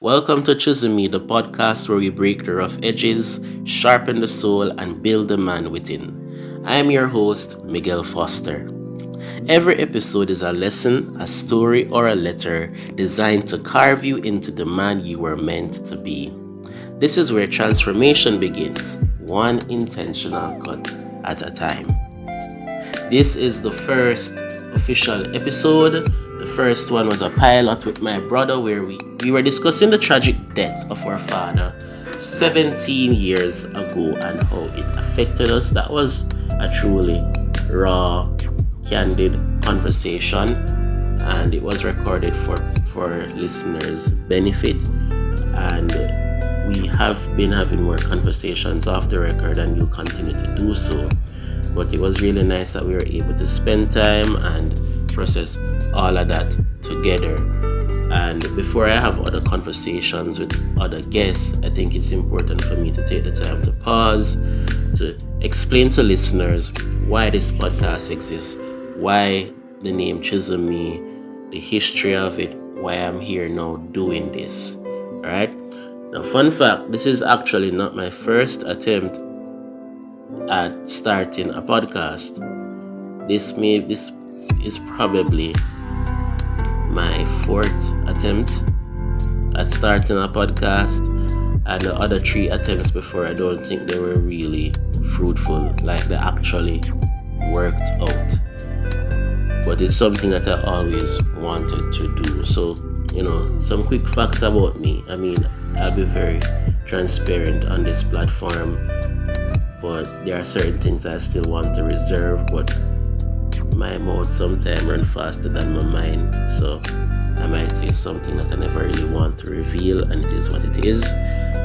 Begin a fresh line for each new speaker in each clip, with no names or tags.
Welcome to ChiselMe, the podcast where we break the rough edges, sharpen the soul, and build the man within. I am your host, Miguel Foster. Every episode is a lesson, a story, or a letter designed to carve you into the man you were meant to be. This is where transformation begins, one intentional cut at a time. This is the first official episode. The first one was a pilot with my brother where we were discussing the tragic death of our father 17 years ago and how it affected us. That was a truly raw, candid conversation, and it was recorded for listeners' benefit. And we have been having more conversations off the record and will continue to do so. But it was really nice that we were able to spend time and process all of that together. And before I have other conversations with other guests, I think it's important for me to take the time to pause, to explain to listeners why this podcast exists, why the name ChiselMe, the history of it, why I'm here now doing this. Alright? Now, fun fact, this is actually not my first attempt at starting a podcast. This is probably my fourth attempt at starting a podcast, and the other three attempts before, I don't think they were really fruitful, like they actually worked out. But it's something that I always wanted to do. So, some quick facts about me. I'll be very transparent on this platform, but there are certain things I still want to reserve, but my mouth sometimes runs faster than my mind, so I might say something that I never really want to reveal, and it is what it is.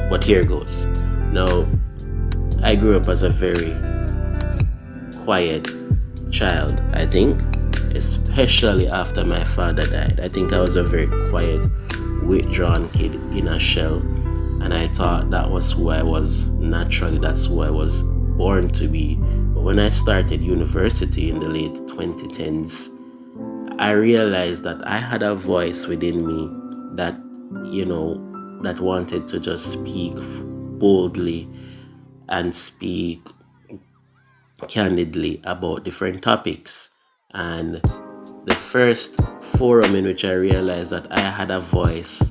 But here goes. Now, I grew up as a very quiet child, I think, especially after my father died. I think I was a very quiet, withdrawn kid in a shell, and I thought that was who I was naturally, that's who I was born to be. But when I started university in the late 2010s, I realized that I had a voice within me that, that wanted to just speak boldly and speak candidly about different topics. And the first forum in which I realized that I had a voice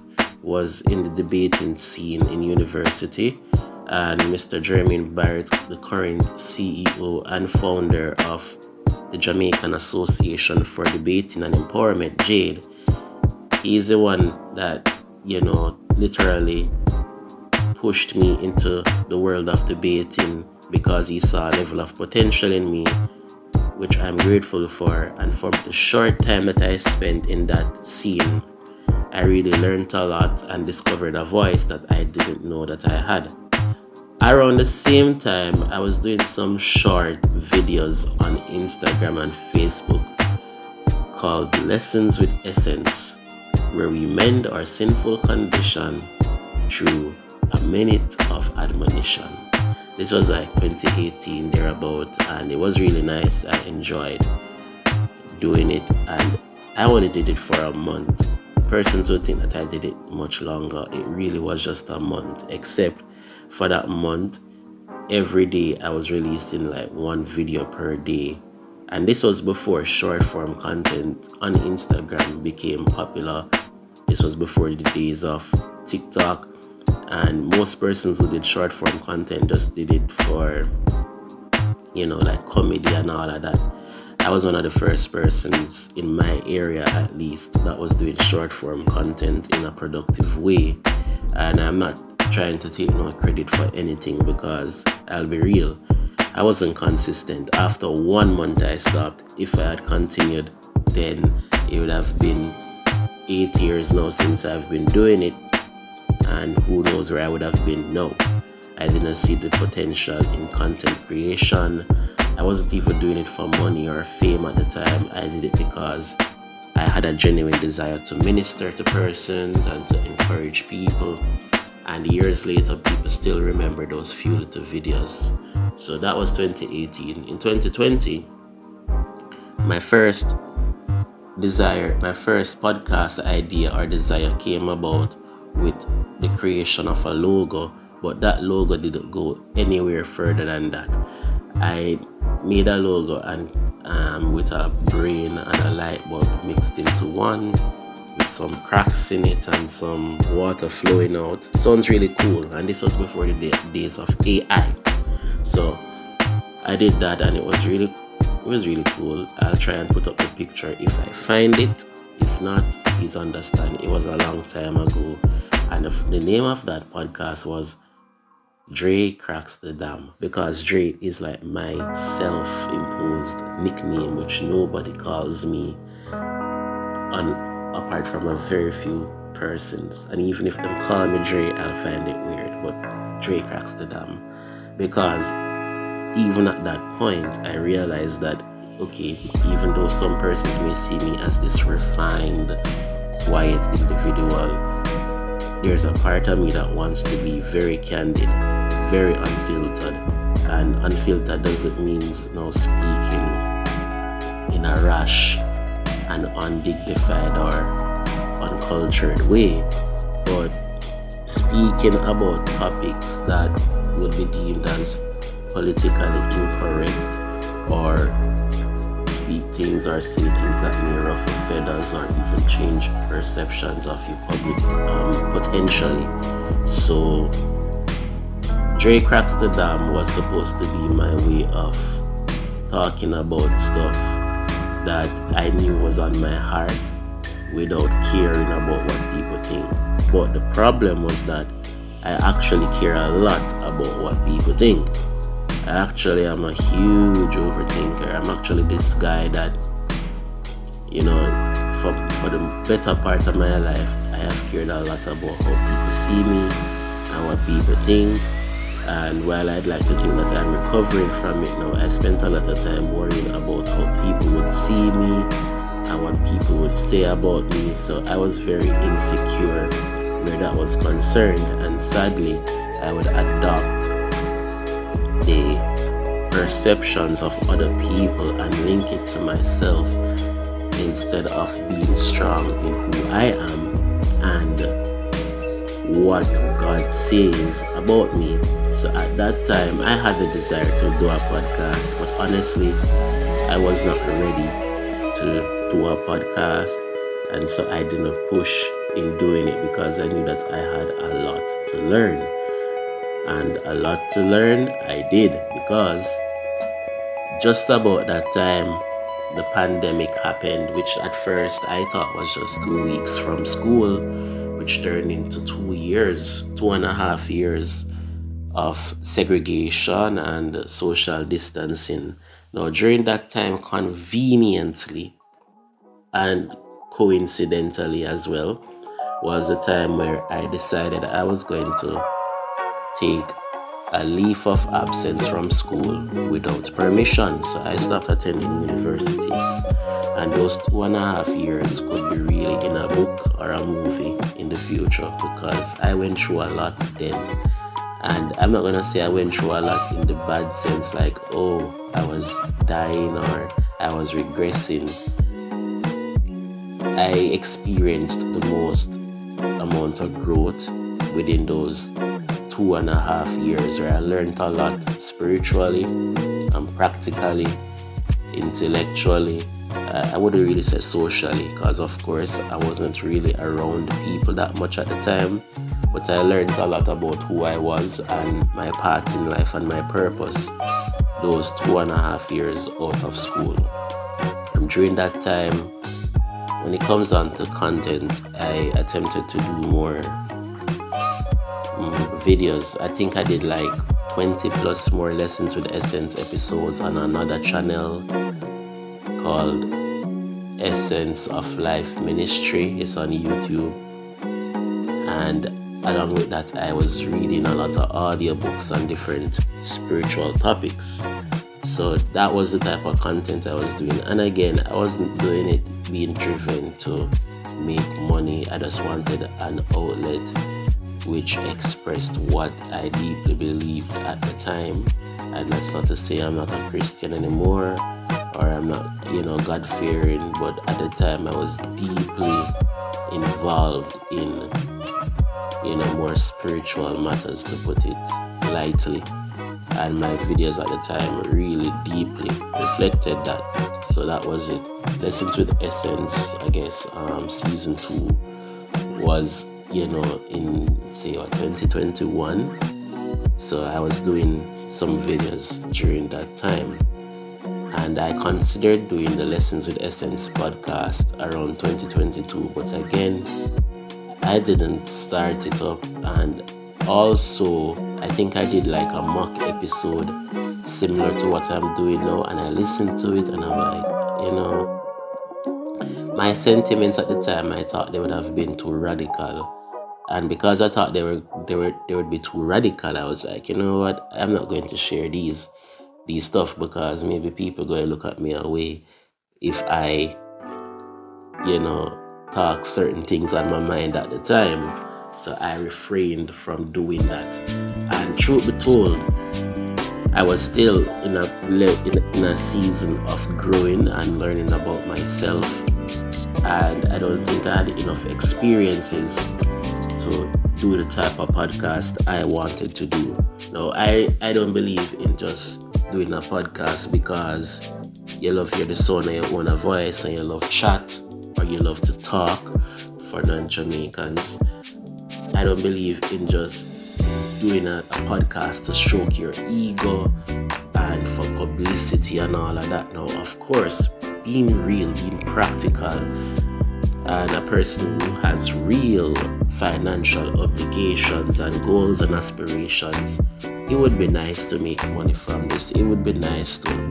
was in the debating scene in university, and Mr. Jeremy Barrett, the current CEO and founder of the Jamaican Association for Debating and Empowerment, JADE, he's the one that, literally pushed me into the world of debating because he saw a level of potential in me, which I'm grateful for. And from the short time that I spent in that scene, I really learned a lot and discovered a voice that I didn't know that I had. Around the same time, I was doing some short videos on Instagram and Facebook called Lessons with Essence, where we mend our sinful condition through a minute of admonition. This was like 2018 thereabout, and it was really nice. I enjoyed doing it, and I only did it for a month. Persons would think that I did it much longer. It really was just a month, except for that month, every day I was releasing like one video per day. And this was before short form content on Instagram became popular. This was before the days of TikTok, and most persons who did short form content just did it for like comedy and all of that. I was one of the first persons in my area, at least, that was doing short form content in a productive way. And I'm not trying to take no credit for anything, because I'll be real, I wasn't consistent. After 1 month I stopped. If I had continued, then it would have been 8 years now since I've been doing it, and who knows where I would have been now. I didn't see the potential in content creation. I wasn't even doing it for money or fame at the time. I did it because I had a genuine desire to minister to persons and to encourage people. And years later, people still remember those few little videos. So that was 2018. In 2020, my first podcast idea or desire came about with the creation of a logo, but that logo didn't go anywhere further than that. I made a logo and with a brain and a light bulb mixed into one, with some cracks in it and some water flowing out. Sounds really cool, and this was before the days of AI. So I did that, and it was really cool. I'll try and put up the picture if I find it. If not, please understand it was a long time ago, and the name of that podcast was Dre Cracks the Dam, because Dre is like my self-imposed nickname, which nobody calls me on apart from a very few persons. And even if them call me Dre, I'll find it weird. But Dre Cracks the Dam, because even at that point, I realized that okay, even though some persons may see me as this refined, quiet individual, there's a part of me that wants to be very candid, very unfiltered. And unfiltered doesn't mean no speaking in a rash and undignified or uncultured way, but speaking about topics that would be deemed as politically incorrect, or speak things or say things that may ruffle feathers or even change perceptions of you public potentially. So Dre Cracks the Dam was supposed to be my way of talking about stuff that I knew was on my heart without caring about what people think. But the problem was that I actually care a lot about what people think. I actually am a huge overthinker. I'm actually this guy that, for the better part of my life, I have cared a lot about how people see me and what people think. And while I'd like to think that I'm recovering from it now, I spent a lot of time worrying about how people would see me and what people would say about me. So I was very insecure where that was concerned, and sadly, I would adopt the perceptions of other people and link it to myself instead of being strong in who I am and what God says about me. So at that time, I had the desire to do a podcast, but honestly, I was not ready to do a podcast, and so I didn't push in doing it because I knew that I had a lot to learn. And a lot to learn I did, because just about that time the pandemic happened, which at first I thought was just 2 weeks from school, which turned into 2 years, 2.5 years of segregation and social distancing. Now during that time, conveniently and coincidentally as well, was the time where I decided I was going to take a leave of absence from school without permission. So I stopped attending university, and those 2.5 years could be really in a book or a movie in the future, because I went through a lot then. And I'm not gonna say I went through a lot in the bad sense, like I was dying or I was regressing. I experienced the most amount of growth within those 2.5 years, where I learned a lot spiritually and practically, intellectually. I wouldn't really say socially, because of course I wasn't really around people that much at the time, but I learned a lot about who I was and my path in life and my purpose those 2.5 years out of school. And during that time, when it comes on to content, I attempted to do more videos. I think I did like 20 plus more lessons with Essence episodes on another channel called Essence of Life Ministry. It's on YouTube. And along with that, I was reading a lot of audiobooks on different spiritual topics. So that was the type of content I was doing. And again, I wasn't doing it being driven to make money. I just wanted an outlet which expressed what I deeply believed at the time. And that's not to say I'm not a Christian anymore, or I'm not, God-fearing, but at the time I was deeply involved in more spiritual matters, to put it lightly. And my videos at the time really deeply reflected that. So that was it. Lessons with Essence, I guess, season 2 was, in say 2021. So I was doing some videos during that time. And I considered doing the Lessons with Essence podcast around 2022, but again, I didn't start it up. And also, I think I did like a mock episode similar to what I'm doing now, and I listened to it and I'm like, my sentiments at the time, I thought they would have been too radical. And because I thought they would be too radical, I was like, you know what, I'm not going to share these stuff, because maybe people going to look at me away if I talk certain things on my mind at the time. So I refrained from doing that. And truth be told, I was still in a season of growing and learning about myself, and I don't think I had enough experiences to do the type of podcast I wanted to do. No, I don't believe in just doing a podcast because you love hear the sound of your own voice and you love chat or you love to talk. For non-Jamaicans, I don't believe in just doing a podcast to stroke your ego and for publicity and all of that. Now, of course, being real, being practical, and a person who has real financial obligations and goals and aspirations, it would be nice to make money from this. It would be nice to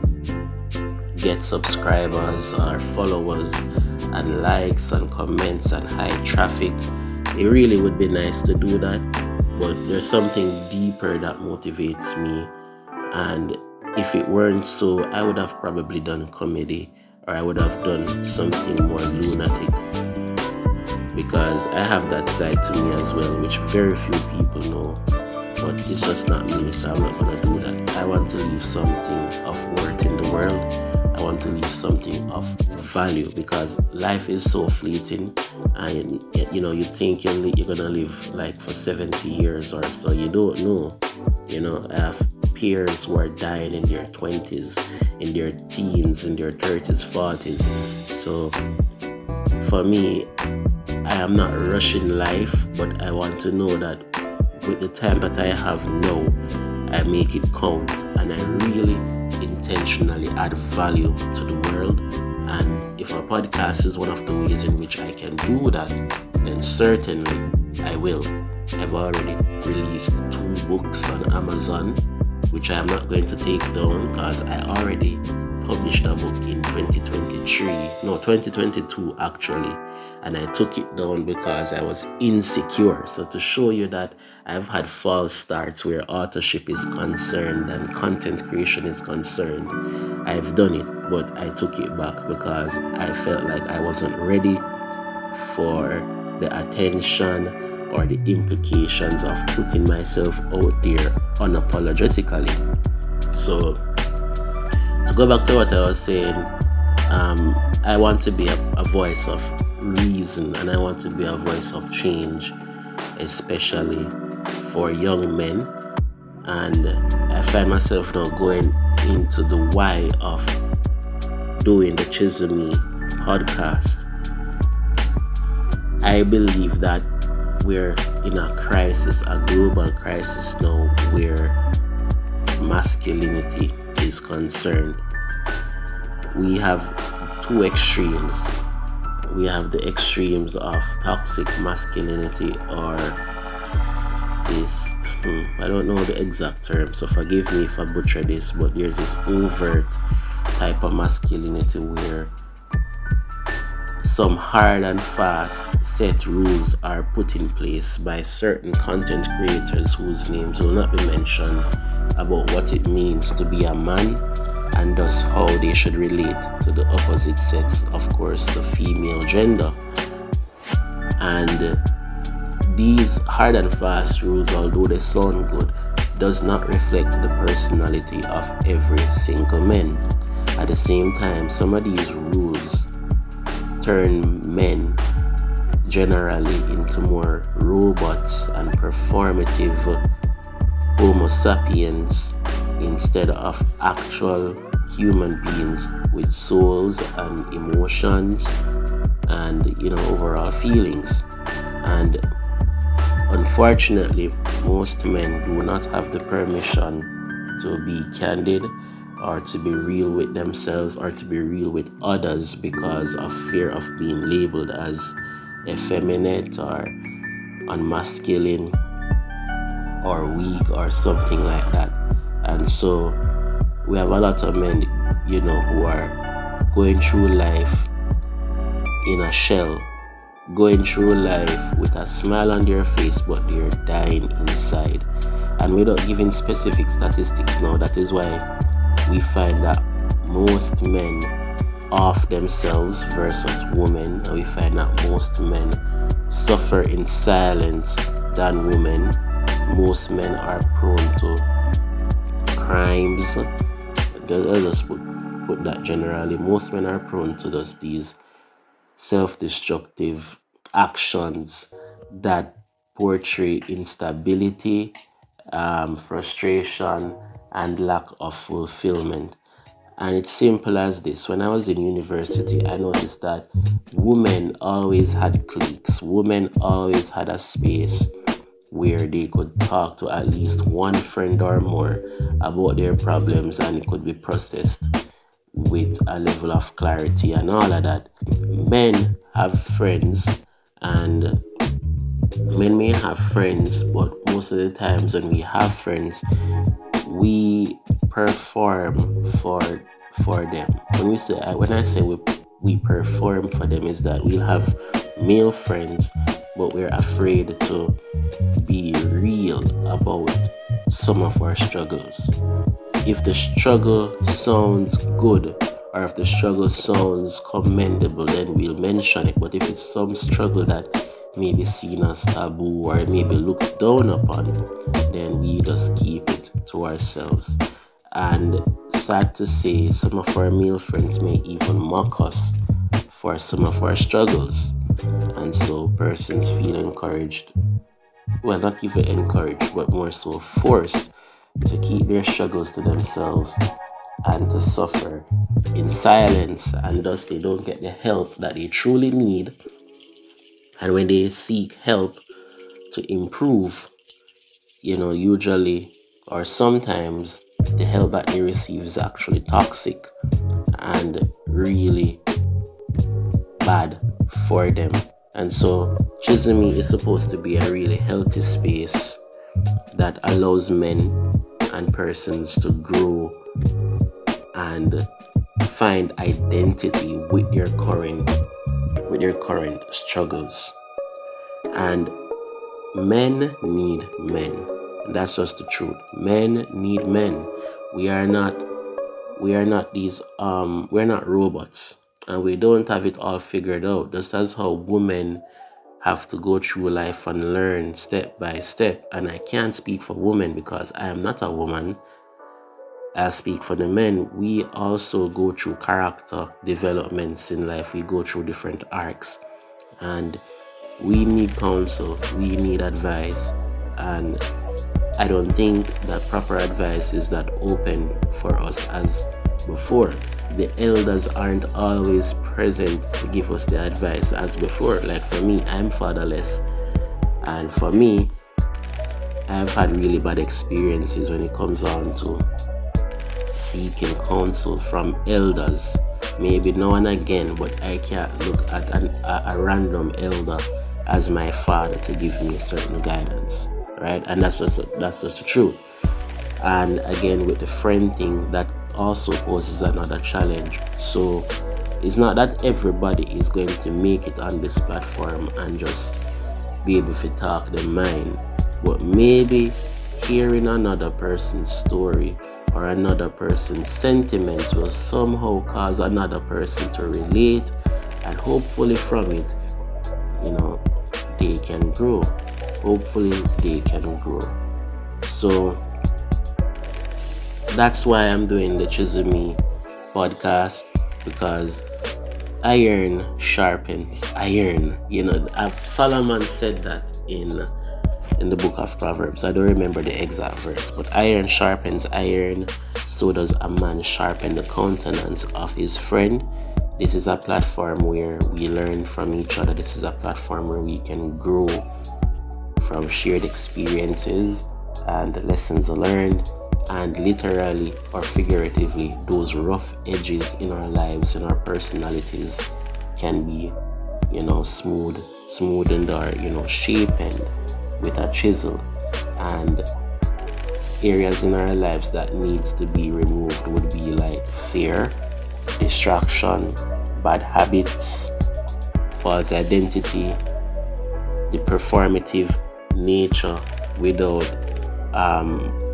get subscribers or followers and likes and comments and high traffic. It really would be nice to do that, but there's something deeper that motivates me. And if it weren't so, I would have probably done comedy, or I would have done something more lunatic, because I have that side to me as well, which very few people know, but it's just not me, so I'm not gonna do that. I want to leave something of worth in the world. I want to leave something of value, because life is so fleeting, and you think you're gonna live like for 70 years or so. You don't know. I have peers who are dying in their 20s, in their teens, in their 30s, 40s. So for me, I am not rushing life, but I want to know that with the time that I have now, I make it count, and I really intentionally add value to the world. And if a podcast is one of the ways in which I can do that, then certainly I will. I've already released 2 books on Amazon, which I am not going to take down, because I already published a book in 2022 actually, and I took it down because I was insecure. So to show you that I've had false starts where authorship is concerned and content creation is concerned, I've done it, but I took it back because I felt like I wasn't ready for the attention or the implications of putting myself out there unapologetically. So to go back to what I was saying, I want to be a voice of reason, and I want to be a voice of change, especially for young men. And I find myself now going into the why of doing the ChiselMe podcast. I believe that we're in a crisis, a global crisis now, where masculinity is concerned. We have 2 extremes. We have the extremes of toxic masculinity, or this, I don't know the exact term, so forgive me if I butcher this, but there's this overt type of masculinity where some hard and fast set rules are put in place by certain content creators whose names will not be mentioned, about what it means to be a man, and thus how they should relate to the opposite sex, of course the female gender. And these hard and fast rules, although they sound good, does not reflect the personality of every single man. At the same time, some of these rules turn men generally into more robots and performative Homo sapiens instead of actual human beings with souls and emotions and overall feelings. And unfortunately, most men do not have the permission to be candid or to be real with themselves or to be real with others because of fear of being labeled as effeminate or unmasculine or weak or something like that. And so we have a lot of men, who are going through life in a shell, going through life with a smile on their face, but they're dying inside. And without giving specific statistics now, that is why we find that most men off themselves versus women, and we find that most men suffer in silence than women. Most men are prone to crimes. I'll just put that generally. Most men are prone to just these self-destructive actions that portray instability, frustration, and lack of fulfillment. And it's simple as this. When I was in university, I noticed that women always had cliques. Women always had a space where they could talk to at least one friend or more about their problems, and it could be processed with a level of clarity and all of that. Men have friends, and men may have friends, but most of the times when we have friends, we perform for them. When I say we perform for them, is that we'll have male friends, but we're afraid to be real about some of our struggles. If the struggle sounds good or if the struggle sounds commendable, then we'll mention it. But if it's some struggle that may be seen as taboo or maybe looked down upon, then we just keep it to ourselves. And sad to say, some of our male friends may even mock us for some of our struggles. And so persons feel encouraged, well, not even encouraged, but more so forced to keep their struggles to themselves and to suffer in silence, and thus they don't get the help that they truly need. And when they seek help to improve, usually or sometimes the help that they receive is actually toxic and really bad for them. And so ChiselMe is supposed to be a really healthy space that allows men and persons to grow and find identity with their current struggles. And men need men. That's just the truth. Men need men. We are not robots, and we don't have it all figured out. Just as how women have to go through life and learn step by step. And I can't speak for women because I am not a woman. I speak for the men. We also go through character developments in life. We go through different arcs, and we need counsel, we need advice. And I don't think that proper advice is that open for us as before. The elders aren't always present to give us the advice as before. Like for me, I'm fatherless, and for me, I've had really bad experiences when it comes on to seeking counsel from elders. Maybe now and again, but I can't look at a random elder as my father to give me certain guidance, right? And that's just the truth. And again, with the friend thing, that also poses another challenge. So it's not that everybody is going to make it on this platform and just be able to talk their mind, but maybe hearing another person's story or another person's sentiments will somehow cause another person to relate, and hopefully from it, they can grow. Hopefully they can grow. So that's why I'm doing the ChiselMe podcast, because iron sharpens iron. Solomon said that in the book of Proverbs. I don't remember the exact verse, but iron sharpens iron, so does a man sharpen the countenance of his friend. This is a platform where we learn from each other. This is a platform where we can grow from shared experiences and lessons learned, and literally or figuratively, those rough edges in our lives, in our personalities, can be, smoothened or shapen with a chisel. And areas in our lives that needs to be removed would be like fear, distraction, bad habits, false identity, the performative nature without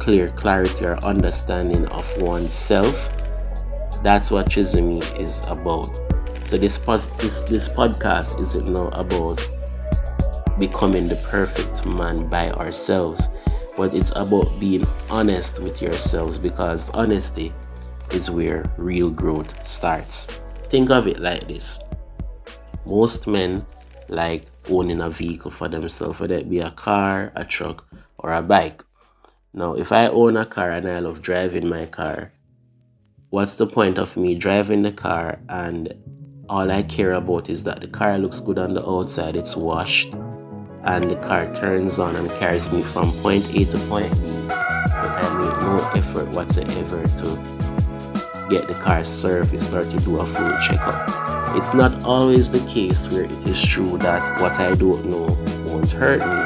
clear clarity or understanding of oneself. That's what ChiselMe is about. So this podcast isn't now about becoming the perfect man by ourselves, but it's about being honest with yourselves, because honesty is where real growth starts. Think of it like this. Most men like owning a vehicle for themselves, whether it be a car, a truck, or a bike. Now, if I own a car and I love driving my car, what's the point of me driving the car and all I care about is that the car looks good on the outside, it's washed, and the car turns on and carries me from point A to point B, but I make no effort whatsoever to get the car serviced or to do a full checkup. It's not always the case where it is true that what I don't know won't hurt me.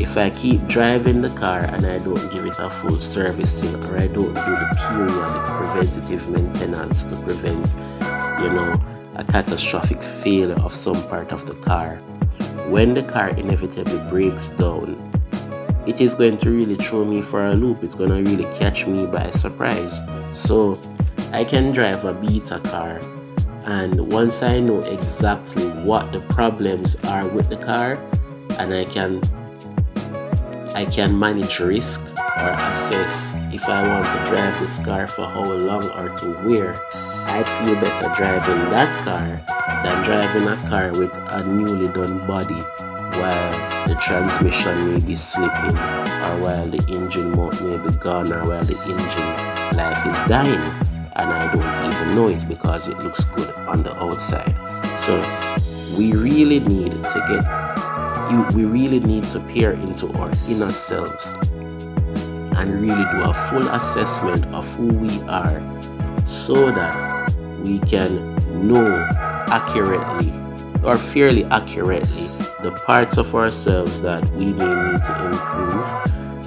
If I keep driving the car and I don't give it a full servicing, or I don't do the periodic preventative maintenance to prevent, a catastrophic failure of some part of the car, when the car inevitably breaks down, it is going to really throw me for a loop. It's going to really catch me by surprise. So I can drive a beta car, and once I know exactly what the problems are with the car, and I can manage risk or assess if I want to drive this car for how long or to where, I feel better driving that car than driving a car with a newly done body while the transmission may be slipping, or while the engine mount may be gone, or while the engine life is dying and I don't even know it because it looks good on the outside. So we really need to peer into our inner selves and really do a full assessment of who we are, so that we can know accurately or fairly accurately the parts of ourselves that we may need to improve,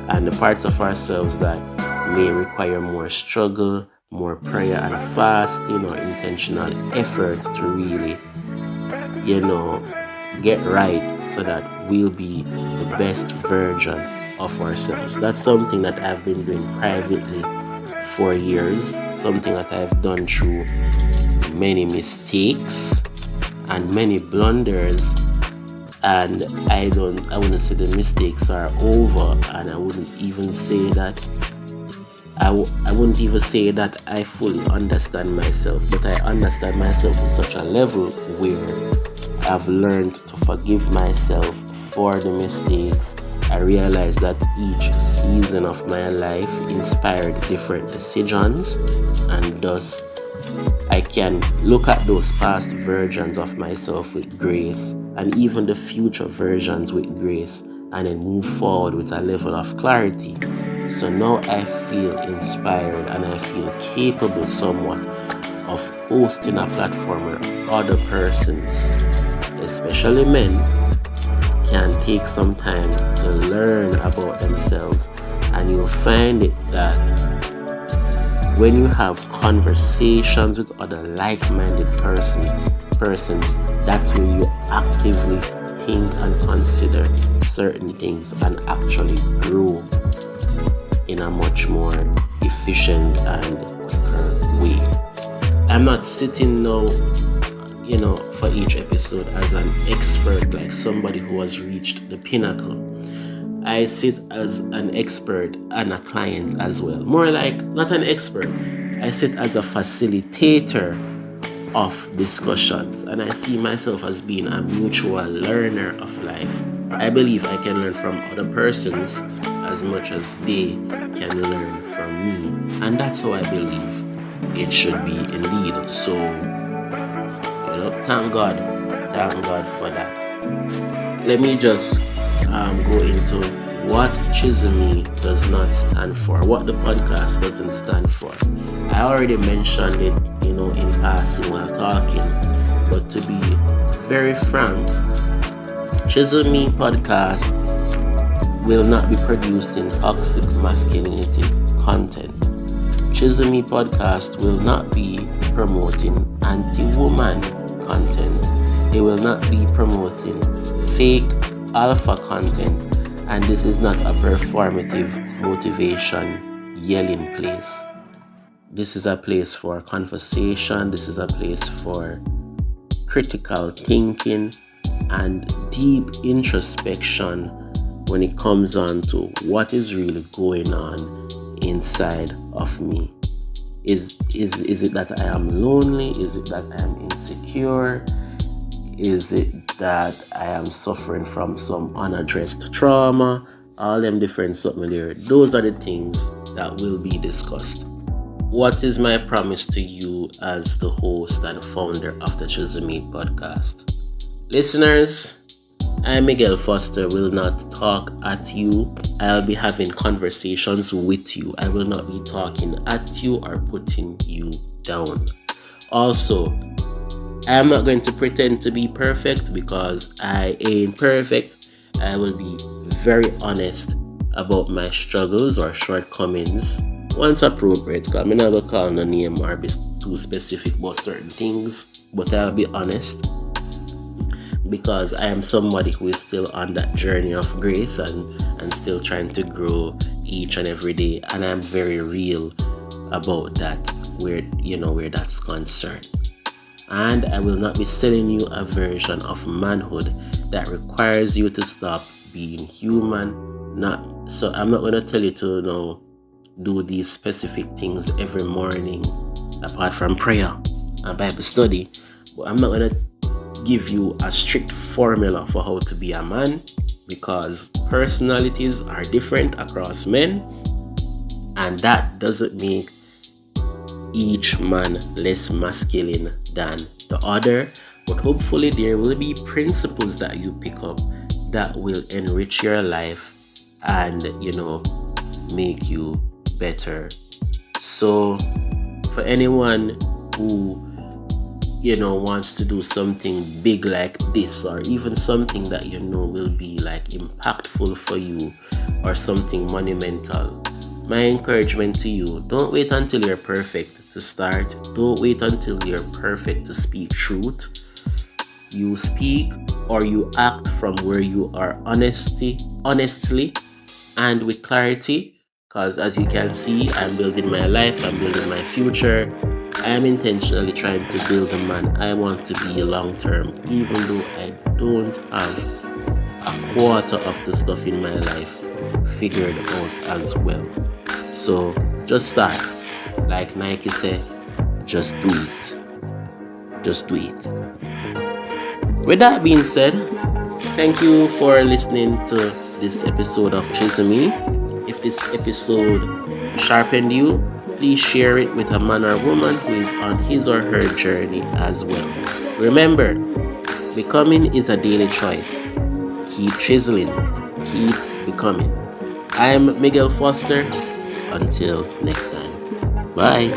and the parts of ourselves that may require more struggle, more prayer and fast, intentional effort to really, get right, so that we'll be the best version of ourselves. That's something that I've been doing privately for years, something that I've done through many mistakes and many blunders, and I wouldn't say the mistakes are over, and I wouldn't even say that I fully understand myself, but I understand myself to such a level where I've learned to forgive myself for the mistakes. I realized that each season of my life inspired different decisions, and thus I can look at those past versions of myself with grace, and even the future versions with grace, and then move forward with a level of clarity. So now I feel inspired and I feel capable somewhat of hosting a platform where other persons, especially men, can take some time to learn about themselves. And you'll find it that when you have conversations with other like-minded persons, that's when you actively think and consider certain things and actually grow in a much more efficient and quicker way. I'm not sitting now, for each episode as an expert, like somebody who has reached the pinnacle. I sit as an expert and a client as well. More like not an expert. I sit as a facilitator of discussions, and I see myself as being a mutual learner of life. I believe I can learn from other persons as much as they can learn from me, and that's how I believe it should be indeed. So, thank God for that. Let me just go into what ChiselMe does not stand for, what the podcast doesn't stand for. I already mentioned it, in passing while talking, but to be very frank, ChiselMe podcast will not be producing toxic masculinity content. ChiselMe podcast will not be promoting anti-woman content. It will not be promoting fake alpha content, and this is not a performative motivation yelling place. This is a place for conversation. This is a place for critical thinking and deep introspection when it comes on to what is really going on inside of me. Is it that I am lonely? Is it that I am insecure? Is it that I am suffering from some unaddressed trauma? All them different something there. Those are the things that will be discussed. What is my promise to you as the host and founder of the ChiselMe podcast? Listeners, I, Miguel Foster, will not talk at you. I'll be having conversations with you. I will not be talking at you or putting you down. Also, I'm not going to pretend to be perfect because I ain't perfect. I will be very honest about my struggles or shortcomings once appropriate, because I'm not going to call no name or be too specific about certain things, but I'll be honest because I am somebody who is still on that journey of grace and still trying to grow each and every day, and I'm very real about that where that's concerned. And I will not be selling you a version of manhood that requires you to stop being human. So I'm not going to tell you to do these specific things every morning apart from prayer and Bible study, but I'm not going to give you a strict formula for how to be a man, because personalities are different across men, and that doesn't make each man less masculine than the other. But hopefully there will be principles that you pick up that will enrich your life and make you better. So for anyone who wants to do something big like this, or even something that will be like impactful for you, or something monumental, my encouragement to you: don't wait until you're perfect to start. Don't wait until you're perfect to speak truth. You speak or you act from where you are honestly and with clarity, because as you can see, I'm building my life, I'm building my future. I am intentionally trying to build a man I want to be long term, even though I don't have a quarter of the stuff in my life figured out as well. So just start. Like Nike said, just do it. Just do it. With that being said, thank you for listening to this episode of ChiselMe. If this episode sharpened you, please share it with a man or woman who is on his or her journey as well. Remember, becoming is a daily choice. Keep chiseling. Keep becoming. I'm Miguel Foster. Until next time. Bye.